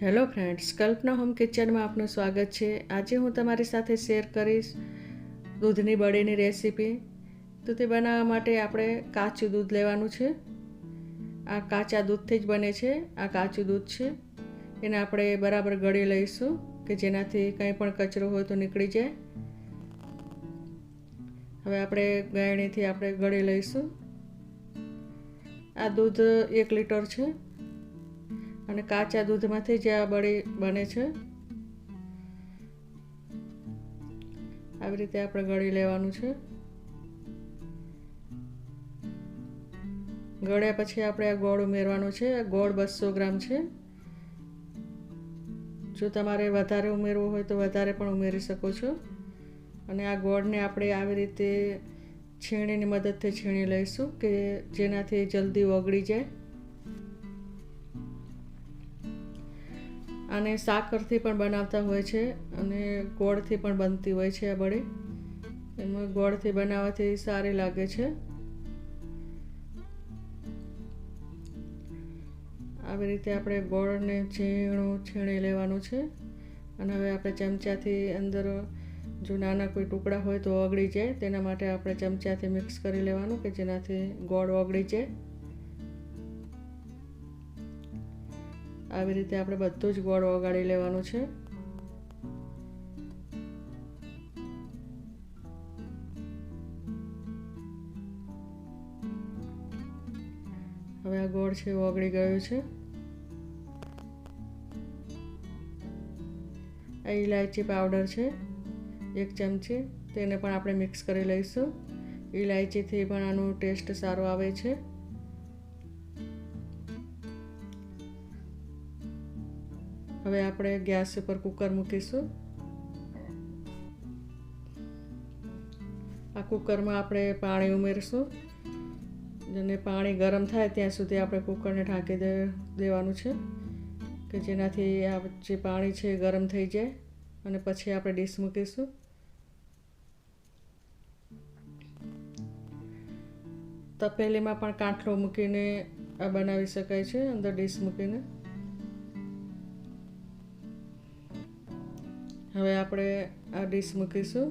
Hello friends, કલ્પના home કિચનમાં આપનું સ્વાગત છે। આજે હું તમારી સાથે શેર કરીશ દૂધની બળીની રેસીપી। તો તે બનાવવા માટે આપણે કાચું દૂધ લેવાનું છે। આ કાચા દૂધથી જ બને છે। આ કાચું દૂધ છે, એને આપણે બરાબર ગળી લઈશું કે જેનાથી કંઈ પણ કચરો હોય તો નીકળી જાય। હવે આપણે ગાયણીથી આપણે ગળી લઈશું। આ દૂધ 1 લીટર છે અને કાચા દૂધમાંથી જ આ બળી બને છે। આવી રીતે આપણે ગળી લેવાનું છે। ગળ્યા પછી આપણે આ ગોળ ઉમેરવાનો છે। આ ગોળ 200 ગ્રામ છે। જો તમારે વધારે ઉમેરવો હોય તો વધારે પણ ઉમેરી શકો છો। અને આ ગોળને આપણે આવી રીતે છીણીની મદદથી છીણી લઈશું કે જેનાથી જલ્દી ઓગળી જાય। આને સાકરથી પણ બનાવતા હોય છે અને ગોળથી પણ બનતી હોય છે। આ બળી એમાં ગોળથી બનાવવાથી સારી લાગે છે। આવી રીતે આપણે ગોળને છીણી લેવાનું છે અને હવે આપણે ચમચાથી અંદર જો નાના કોઈ ટુકડા હોય તો ઓગળી જાય તેના માટે આપણે ચમચાથી મિક્સ કરી લેવાનું કે જેનાથી ગોળ ઓગળી જાય। આવી રીતે આપણે બધું જ ગોળ ઓગાળી લેવાનું છે। હવે આ ગોળ છે ઓગળી ગયો છે। આ ઇલાયચી પાવડર છે 1 ચમચી, તેને પણ આપણે મિક્સ કરી લઈશું। ઇલાયચીથી પણ આનો ટેસ્ટ સારો આવે છે। હવે આપણે ગેસ ઉપર કુકર મૂકીશું। આ કુકરમાં આપણે પાણી ઉમેરશું અને પાણી ગરમ થાય ત્યાં સુધી આપણે કુકરને ઢાંકી દેવાનું છે કે જેનાથી આ જે પાણી છે ગરમ થઈ જાય અને પછી આપણે ડીશ મૂકીશું। તપેલીમાં પણ કાંઠલો મૂકીને આ બનાવી શકાય છે અંદર ડીશ મૂકીને। હવે આપણે આ ડીશ મૂકીશું।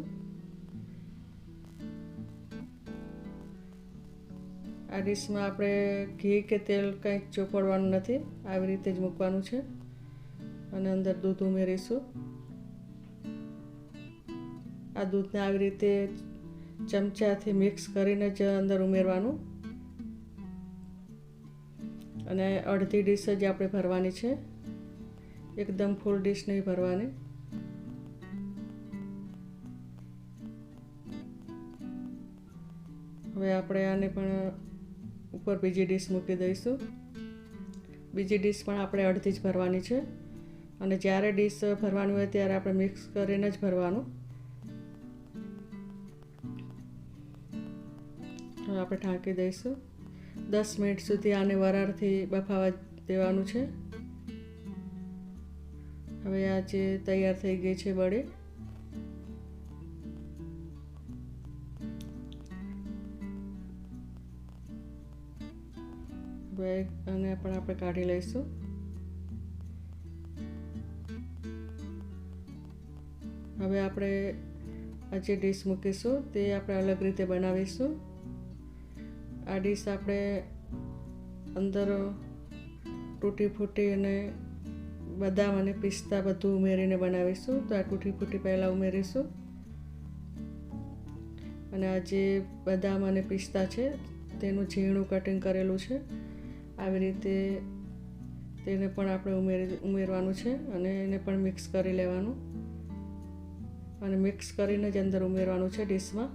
આ ડીશમાં આપણે ઘી કે તેલ કંઈ ચોપડવાનું નથી, આવી રીતે જ મૂકવાનું છે અને અંદર દૂધ ઉમેરીશું। આ દૂધને આવી રીતે ચમચાથી મિક્સ કરીને જ અંદર ઉમેરવાનું અને અડધી ડીશ જ આપણે ભરવાની છે, એકદમ ફૂલ ડીશ નહીં ભરવાની। હવે આપણે આને પણ ઉપર બીજી ડીશ મૂકી દઈશું। બીજી ડીશ પણ આપણે અડધી જ ભરવાની છે અને જ્યારે ડીશ ભરવાની હોય ત્યારે આપણે મિક્સ કરીને જ ભરવાનું। હવે આપણે ઢાંકી દઈશું। 10 મિનિટ સુધી આને વરાળથી બફાવા દેવાનું છે। હવે આ જે તૈયાર થઈ ગઈ છે બળી, અને પણ આપણે કાઢી લઈશું। હવે આપણે આ જે ડીશ મૂકીશું તે આપણે અલગ રીતે બનાવીશું। આ ડીશ આપણે અંદર તૂટી ફૂટી અને બદામ અને પિસ્તા બધું ઉમેરીને બનાવીશું। તો આ તૂટી ફૂટી પહેલાં ઉમેરીશું અને આ જે બદામ અને પિસ્તા છે તેનું ઝીણું કટિંગ કરેલું છે, આવી રીતે તેને પણ આપણે ઉમેરવાનું છે અને એને પણ મિક્સ કરી લેવાનું અને મિક્સ કરીને જ અંદર ઉમેરવાનું છે ડીશમાં।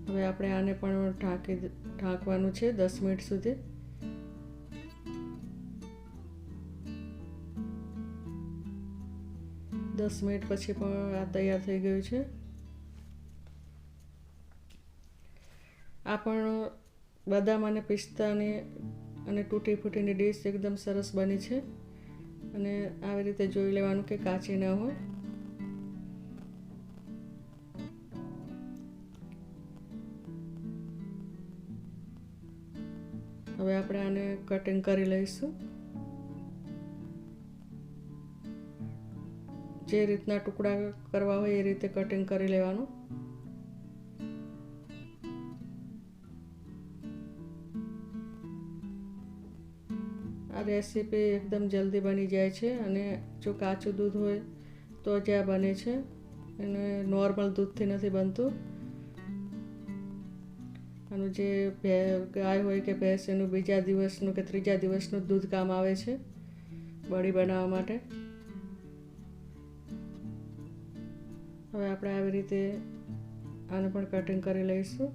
હવે આપણે આને પણ ઢાંકવાનું છે 10 મિનિટ સુધી। દસ મિનિટ પછી પણ આ તૈયાર થઈ ગયું છે। આ પણ બદામ અને પિસ્તાની અને તૂટી ફૂટીની ડીશ એકદમ સરસ બની છે અને આવી રીતે જોઈ લેવાનું કે કાચી ન હોય। હવે આપણે આને કટિંગ કરી લઈશું. જે રીતના ટુકડા કરવા હોય એ રીતે કટિંગ કરી લેવાનું. આ રેસીપી એકદમ જલ્દી બની જાય છે અને જો કાચું દૂધ હોય તો જ આ બને છે, અને નોર્મલ દૂધથી નથી બનતું. આનું જે ગાય હોય કે ભેંસ એનું બીજા દિવસનું કે ત્રીજા દિવસનું દૂધ કામ આવે છે બળી બનાવવા માટે. હવે આપણે આવી રીતે આને પણ કટિંગ કરી લઈશું.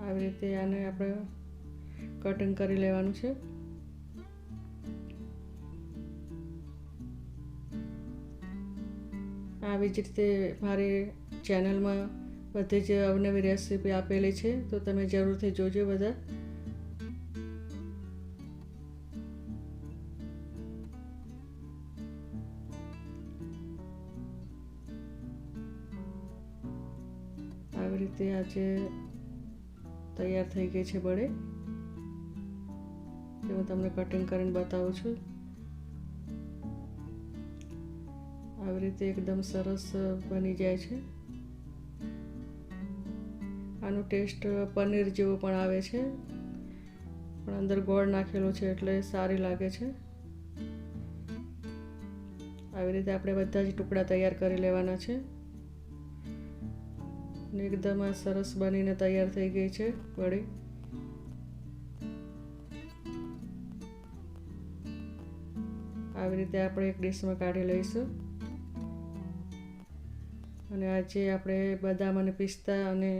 આવી રીતે આને આપણે કટિંગ કરી લેવાનું છે. આવી જ રીતે મારી ચેનલમાં બધી જ અવનવી રેસીપી આપેલી છે, તો તમે જરૂરથી જોજો બધા. આવી રીતે આજે તૈયાર થઈ ગઈ છે બળી, જે હું તમને કટિંગ કરીને બતાવું છું. આવી રીતે એકદમ સરસ બની જાય છે. આનો ટેસ્ટ પનીર જેવો પણ આવે છે, પણ અંદર ગોળ નાખેલો છે એટલે સારી લાગે છે. આવી રીતે આપણે બધા જ ટુકડા તૈયાર કરી લેવાના છે. એકદમ આ સરસ બનીને તૈયાર થઈ ગઈ છે વળી. આવી રીતે આપણે એક ડીશમાં કાઢી લઈશું. અને આજે આપણે બદામ અને પિસ્તા અને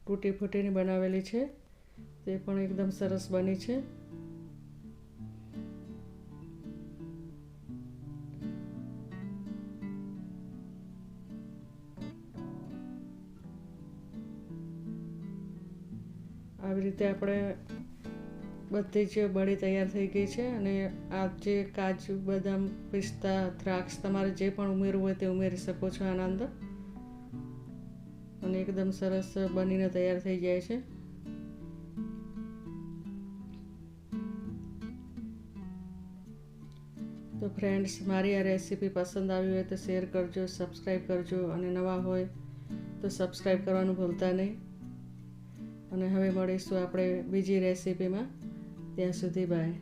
તૂટી ફૂટીની બનાવેલી છે, તે પણ એકદમ સરસ બની છે. આવી રીતે આપણે બધી જ બળી તૈયાર થઈ ગઈ છે. અને આ જે કાજુ બદામ પિસ્તા દ્રાક્ષ તમારે જે પણ ઉમેરવું હોય તે ઉમેરી શકો છો આના અંદર, અને એકદમ સરસ બનીને તૈયાર થઈ જાય છે. તો ફ્રેન્ડ્સ, મારી આ રેસીપી પસંદ આવી હોય તો શેર કરજો, સબસ્ક્રાઈબ કરજો, અને નવા હોય તો સબસ્ક્રાઈબ કરવાનું ભૂલતા નહીં. અને હવે મળીશું આપણે બીજી રેસીપીમાં. ત્યાં સુધી બાય.